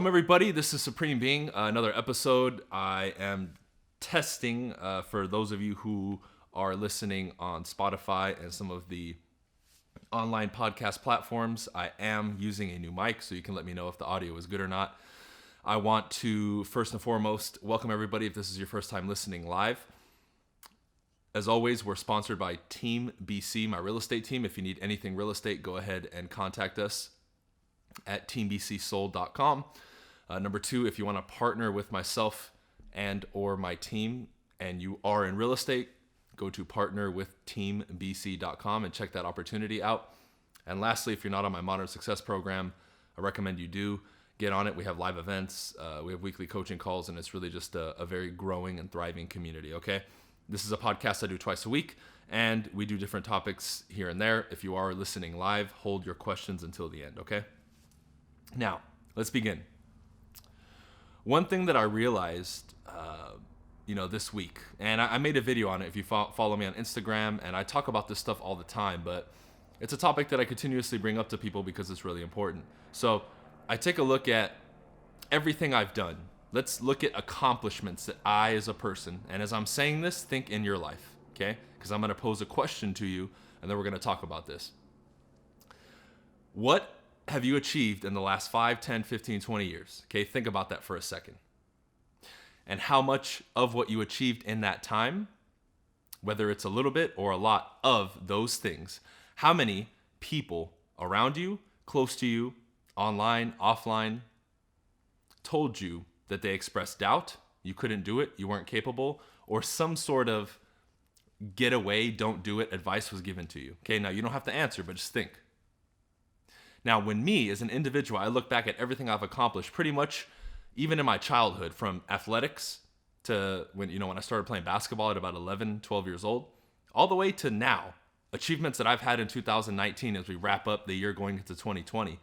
Welcome, everybody. This is Supreme Being, another episode. I am testing for those of you who are listening on Spotify and some of the online podcast platforms. I am using a new mic, so you can let me know if the audio is good or not. I want to, first and foremost, welcome everybody if this is your first time listening live. As always, we're sponsored by Team BC, my real estate team. If you need anything real estate, go ahead and contact us at teambcsold.com. Number two, if you want to partner with myself and or my team and you are in real estate, go to partnerwithteambc.com and check that opportunity out. And lastly, if you're not on my Modern Success program, I recommend you do get on it. We have live events, we have weekly coaching calls, and it's really just a very growing and thriving community, okay? This is a podcast I do twice a week, and we do different topics here and there. If you are listening live, hold your questions until the end, okay? Now, let's begin. One thing that I realized, this week, and I made a video on it if you follow me on Instagram, and I talk about this stuff all the time, but it's a topic that I continuously bring up to people because it's really important. So I take a look at everything I've done. Let's look at accomplishments that I as a person, and as I'm saying this, think in your life, okay? Because I'm going to pose a question to you, and then we're going to talk about this. What have you achieved in the last 5, 10, 15, 20 years? Okay, think about that for a second. And how much of what you achieved in that time, whether it's a little bit or a lot of those things, how many people around you, close to you, online, offline, told you that they expressed doubt, you couldn't do it, you weren't capable, or some sort of get away, don't do it advice was given to you? Okay, now you don't have to answer, but just think. Now, when me as an individual, I look back at everything I've accomplished, pretty much even in my childhood, from athletics to when I started playing basketball at about 11, 12 years old, all the way to now, achievements that I've had in 2019 as we wrap up the year going into 2020.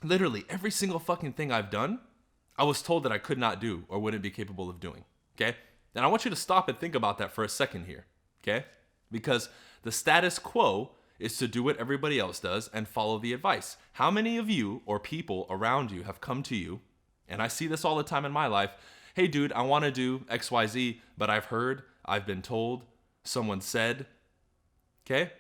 Literally every single fucking thing I've done, I was told that I could not do or wouldn't be capable of doing, okay? And I want you to stop and think about that for a second here, okay? Because the status quo is to do what everybody else does and follow the advice. How many of you or people around you have come to you, and I see this all the time in my life, hey dude, I want to do XYZ, but I've heard, I've been told, someone said, okay?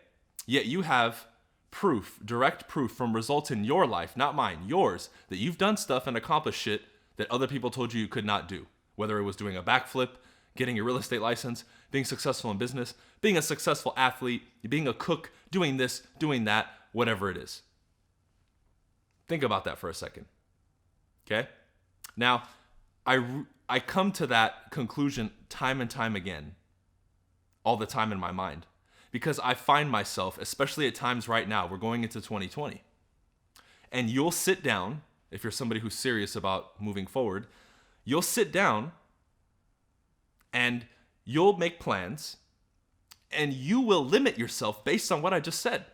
Yet you have proof, direct proof from results in your life, not mine, yours, that you've done stuff and accomplished shit that other people told you could not do. Whether it was doing a backflip, getting your real estate license, being successful in business, being a successful athlete, being a cook, doing this, doing that, whatever it is. Think about that for a second, okay? Now, I come to that conclusion time and time again, all the time in my mind, because I find myself, especially at times right now, we're going into 2020, and you'll sit down, if you're somebody who's serious about moving forward, you'll sit down and you'll make plans, and you will limit yourself based on what I just said.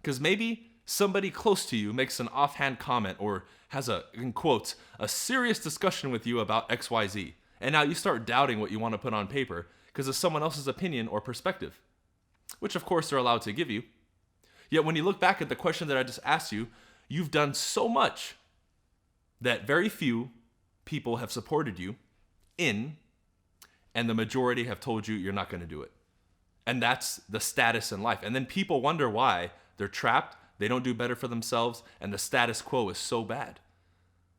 Because maybe somebody close to you makes an offhand comment or has in quotes, a serious discussion with you about XYZ. And now you start doubting what you want to put on paper because of someone else's opinion or perspective, which of course they're allowed to give you. Yet when you look back at the question that I just asked you, you've done so much that very few people have supported you in, and the majority have told you you're not going to do it. And that's the status in life. And then people wonder why they're trapped, they don't do better for themselves, and the status quo is so bad.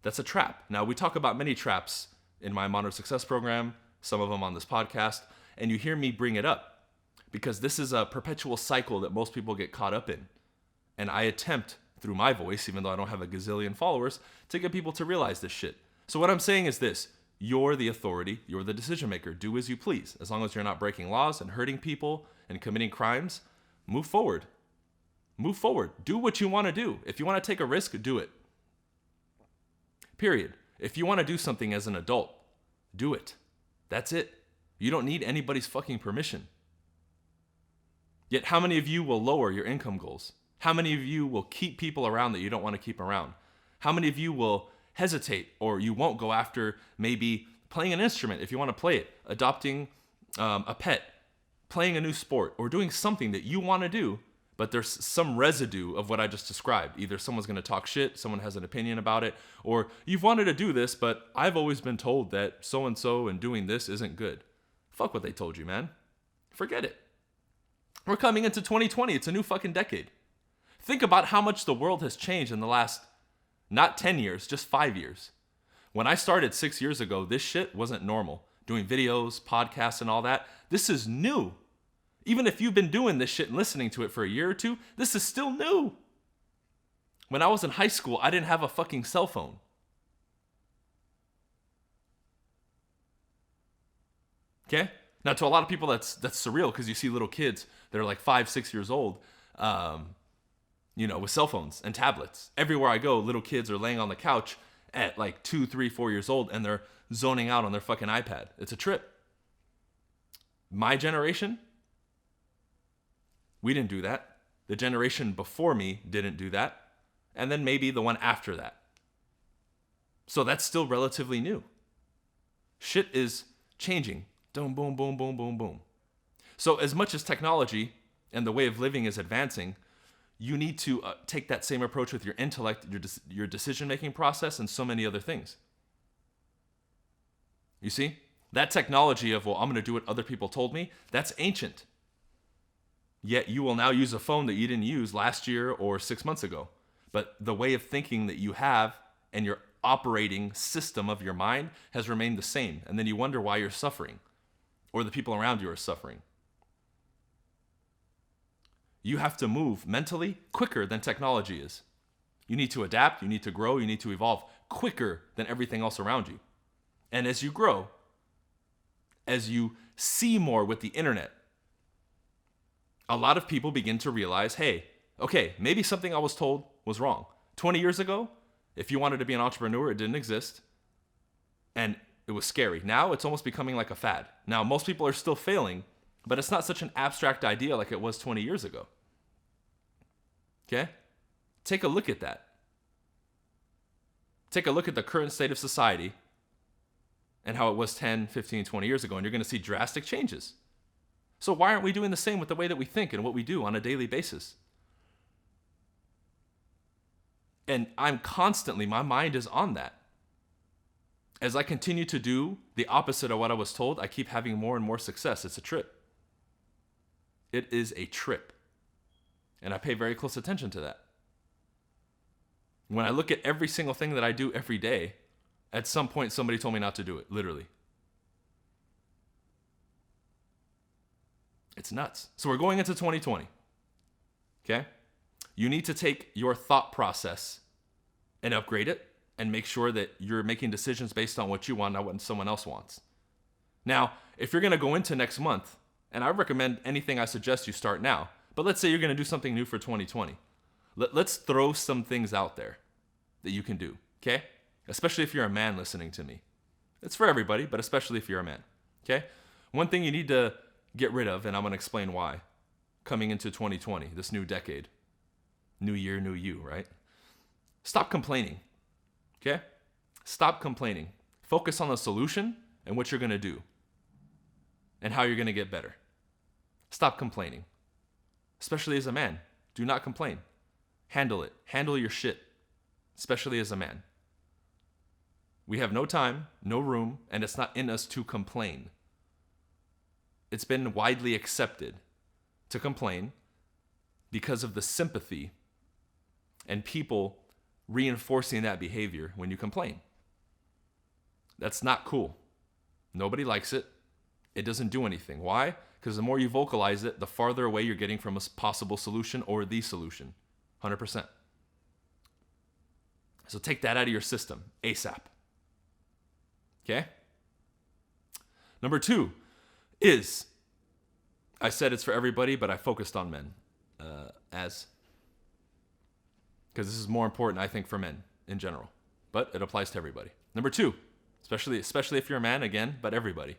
That's a trap. Now, we talk about many traps in my Modern Success program, some of them on this podcast, and you hear me bring it up because this is a perpetual cycle that most people get caught up in. And I attempt, through my voice, even though I don't have a gazillion followers, to get people to realize this shit. So what I'm saying is this: you're the authority, you're the decision maker. Do as you please. As long as you're not breaking laws and hurting people and committing crimes, move forward. Move forward. Do what you want to do. If you want to take a risk, do it. Period. If you want to do something as an adult, do it. That's it. You don't need anybody's fucking permission. Yet how many of you will lower your income goals? How many of you will keep people around that you don't want to keep around? How many of you will hesitate, or you won't go after maybe playing an instrument if you want to play it, adopting a pet, playing a new sport, or doing something that you want to do but there's some residue of what I just described. Either someone's going to talk shit, someone has an opinion about it, or you've wanted to do this, but I've always been told that so-and-so and doing this isn't good. Fuck what they told you, man. Forget it. We're coming into 2020. It's a new fucking decade. Think about how much the world has changed in the last, not 10 years, just 5 years. When I started 6 years ago, this shit wasn't normal. Doing videos, podcasts, and all that. This is new. Even if you've been doing this shit and listening to it for a year or two, this is still new. When I was in high school, I didn't have a fucking cell phone. Okay? Now, to a lot of people, that's surreal because you see little kids that are like 5, 6 years old, with cell phones and tablets. Everywhere I go, little kids are laying on the couch at like 2, 3, 4 years old, and they're zoning out on their fucking iPad. It's a trip. My generation, we didn't do that. The generation before me didn't do that. And then maybe the one after that. So that's still relatively new. Shit is changing. Boom, boom, boom, boom, boom, boom. So as much as technology and the way of living is advancing, you need to take that same approach with your intellect, your decision-making process, and so many other things. You see? That technology of, well, I'm going to do what other people told me, that's ancient. Yet you will now use a phone that you didn't use last year or 6 months ago. But the way of thinking that you have and your operating system of your mind has remained the same. And then you wonder why you're suffering or the people around you are suffering. You have to move mentally quicker than technology is. You need to adapt, you need to grow, you need to evolve quicker than everything else around you. And as you grow, as you see more with the internet, a lot of people begin to realize, hey, okay, maybe something I was told was wrong. 20 years ago, if you wanted to be an entrepreneur, it didn't exist. And it was scary. Now it's almost becoming like a fad. Now, most people are still failing, but it's not such an abstract idea like it was 20 years ago. Okay? Take a look at that. Take a look at the current state of society and how it was 10, 15, 20 years ago, and you're going to see drastic changes. So why aren't we doing the same with the way that we think and what we do on a daily basis? And my mind is on that. As I continue to do the opposite of what I was told, I keep having more and more success. It's a trip. It is a trip. And I pay very close attention to that. When I look at every single thing that I do every day, at some point somebody told me not to do it, literally. It's nuts. So we're going into 2020. Okay? You need to take your thought process and upgrade it and make sure that you're making decisions based on what you want, not what someone else wants. Now, if you're going to go into next month, and I recommend anything I suggest you start now, but let's say you're going to do something new for 2020. Let's throw some things out there that you can do, okay? Especially if you're a man listening to me. It's for everybody, but especially if you're a man, okay? One thing you need to get rid of, and I'm going to explain why, coming into 2020, this new decade. New year, new you, right? Stop complaining, okay? Stop complaining. Focus on the solution and what you're going to do and how you're going to get better. Stop complaining, especially as a man. Do not complain. Handle it. Handle your shit, especially as a man. We have no time, no room, and it's not in us to complain. It's been widely accepted to complain because of the sympathy and people reinforcing that behavior when you complain. That's not cool. Nobody likes it. It doesn't do anything. Why? Because the more you vocalize it, the farther away you're getting from a possible solution or the solution. 100%. So take that out of your system ASAP. Okay? Number 2 is, I said it's for everybody, but I focused on men. Because this is more important, I think, for men in general. But it applies to everybody. Number 2, especially if you're a man, again, but everybody.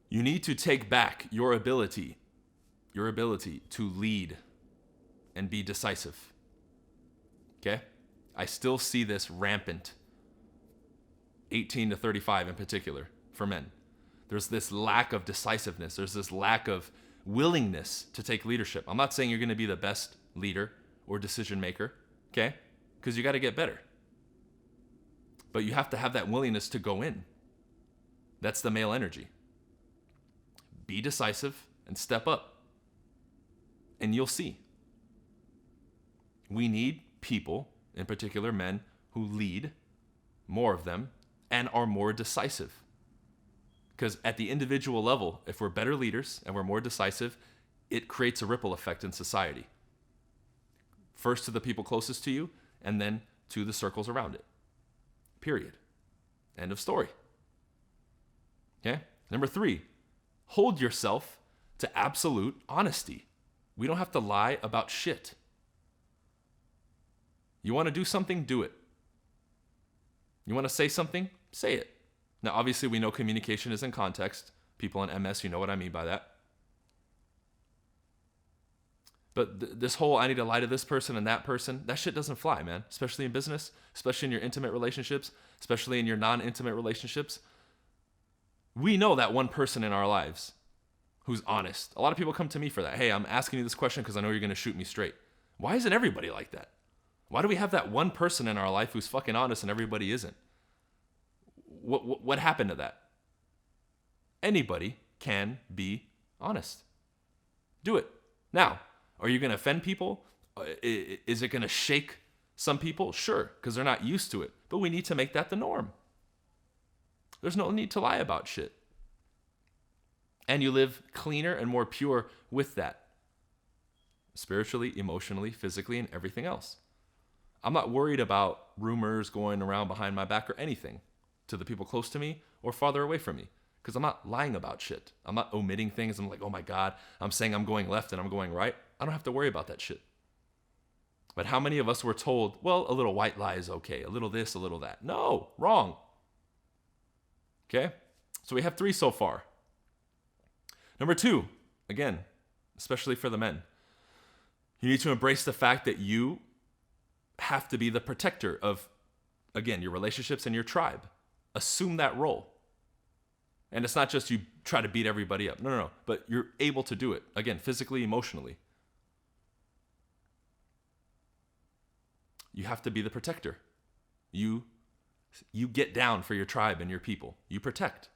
You need to take back your ability to lead and be decisive. Okay? I still see this rampant, 18 to 35 in particular, for men. There's this lack of decisiveness. There's this lack of willingness to take leadership. I'm not saying you're going to be the best leader or decision maker, okay? Because you got to get better. But you have to have that willingness to go in. That's the male energy. Be decisive and step up. And you'll see. We need people, in particular men, who lead, more of them, and are more decisive. Because at the individual level, if we're better leaders and we're more decisive, it creates a ripple effect in society. First to the people closest to you, and then to the circles around it. Period. End of story. Okay? Number 3, hold yourself to absolute honesty. We don't have to lie about shit. You want to do something? Do it. You want to say something? Say it. Now, obviously, we know communication is in context. People in MS, you know what I mean by that. But this whole, I need to lie to this person and that person, that shit doesn't fly, man. Especially in business, especially in your intimate relationships, especially in your non-intimate relationships. We know that one person in our lives who's honest. A lot of people come to me for that. Hey, I'm asking you this question because I know you're going to shoot me straight. Why isn't everybody like that? Why do we have that one person in our life who's fucking honest and everybody isn't? What happened to that? Anybody can be honest. Do it. Now, are you going to offend people? Is it going to shake some people? Sure, because they're not used to it. But we need to make that the norm. There's no need to lie about shit. And you live cleaner and more pure with that. Spiritually, emotionally, physically, and everything else. I'm not worried about rumors going around behind my back or anything to the people close to me or farther away from me. Because I'm not lying about shit. I'm not omitting things. I'm like, oh my God, I'm saying I'm going left and I'm going right. I don't have to worry about that shit. But how many of us were told, well, a little white lie is okay. A little this, a little that. No, wrong. Okay? So we have 3 so far. Number 2, again, especially for the men, you need to embrace the fact that you have to be the protector of, again, your relationships and your tribe. Assume that role. And it's not just you try to beat everybody up. No. But you're able to do it. Again, physically, emotionally. You have to be the protector. You get down for your tribe and your people. You protect.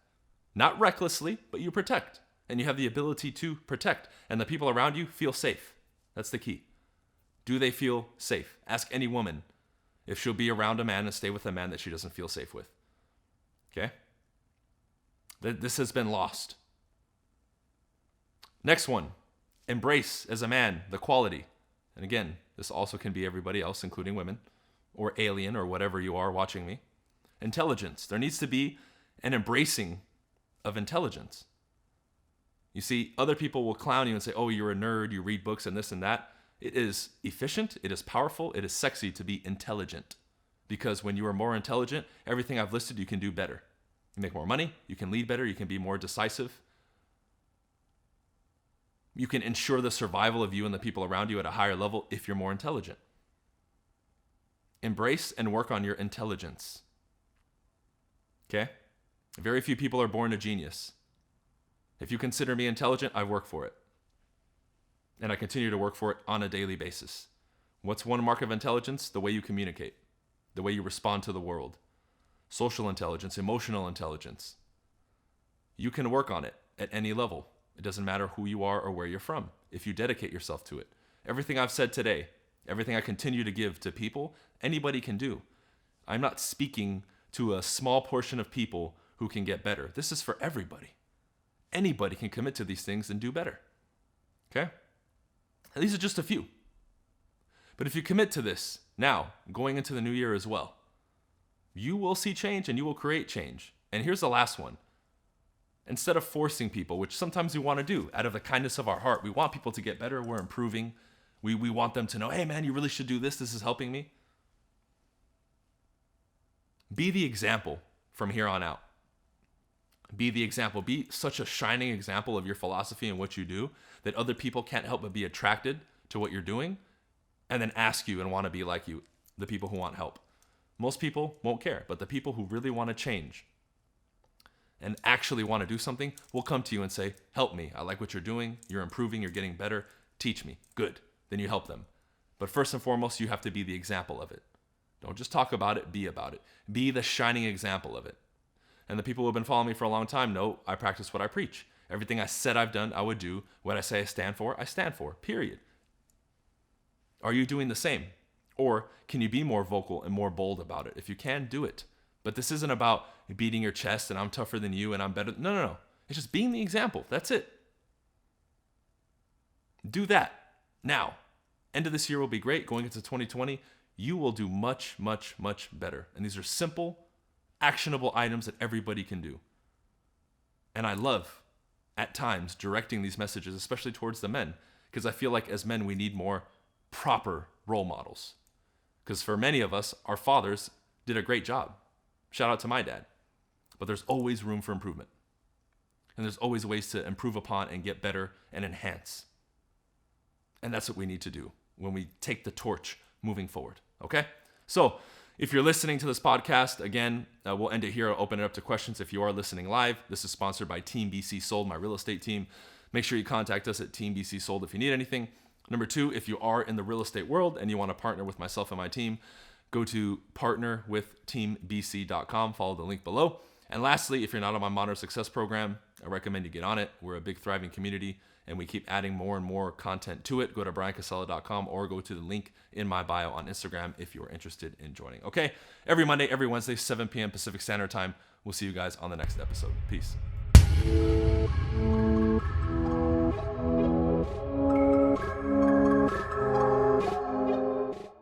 Not recklessly, but you protect. And you have the ability to protect. And the people around you feel safe. That's the key. Do they feel safe? Ask any woman if she'll be around a man and stay with a man that she doesn't feel safe with. Okay? This has been lost. Next one. Embrace, as a man, the quality. And again, this also can be everybody else, including women, or alien, or whatever you are watching me. Intelligence. There needs to be an embracing of intelligence. You see, other people will clown you and say, oh, you're a nerd, you read books and this and that. It is efficient, it is powerful, it is sexy to be intelligent. Because when you are more intelligent, everything I've listed you can do better. You make more money, you can lead better, you can be more decisive. You can ensure the survival of you and the people around you at a higher level if you're more intelligent. Embrace and work on your intelligence. Okay? Very few people are born a genius. If you consider me intelligent, I work for it. And I continue to work for it on a daily basis. What's one mark of intelligence? The way you communicate. The way you respond to the world. Social intelligence, emotional intelligence. You can work on it at any level. It doesn't matter who you are or where you're from, if you dedicate yourself to it. Everything I've said today, everything I continue to give to people, anybody can do. I'm not speaking to a small portion of people who can get better. This is for everybody. Anybody can commit to these things and do better. Okay? And these are just a few. But if you commit to this now, going into the new year as well, you will see change and you will create change. And here's the last one. Instead of forcing people, which sometimes we want to do out of the kindness of our heart, we want people to get better, we're improving. We want them to know, hey man, you really should do this, this is helping me. Be the example from here on out. Be the example. Be such a shining example of your philosophy and what you do that other people can't help but be attracted to what you're doing and then ask you and want to be like you, the people who want help. Most people won't care, but the people who really want to change and actually want to do something will come to you and say, help me. I like what you're doing. You're improving. You're getting better. Teach me. Good. Then you help them. But first and foremost, you have to be the example of it. Don't just talk about it. Be about it. Be the shining example of it. And the people who have been following me for a long time know I practice what I preach. Everything I said I've done, I would do. What I say I stand for, period. Are you doing the same? Or can you be more vocal and more bold about it? If you can, do it. But this isn't about beating your chest and I'm tougher than you and I'm better. No. It's just being the example. That's it. Do that now. End of this year will be great. Going into 2020, you will do much, much, much better. And these are simple, actionable items that everybody can do. And I love, at times, directing these messages, especially towards the men, because I feel like as men, we need more proper role models. Because for many of us, our fathers did a great job. Shout out to my dad. But there's always room for improvement. And there's always ways to improve upon and get better and enhance. And that's what we need to do when we take the torch moving forward. Okay? So if you're listening to this podcast, again, we'll end it here. I'll open it up to questions if you are listening live. This is sponsored by Team BC Sold, my real estate team. Make sure you contact us at Team BC Sold if you need anything. Number 2, if you are in the real estate world and you want to partner with myself and my team, go to partnerwithteambc.com. Follow the link below. And lastly, if you're not on my Modern Success program, I recommend you get on it. We're a big, thriving community, and we keep adding more and more content to it. Go to bryancasella.com or go to the link in my bio on Instagram if you're interested in joining. Okay? Every Monday, every Wednesday, 7 p.m. Pacific Standard Time. We'll see you guys on the next episode. Peace.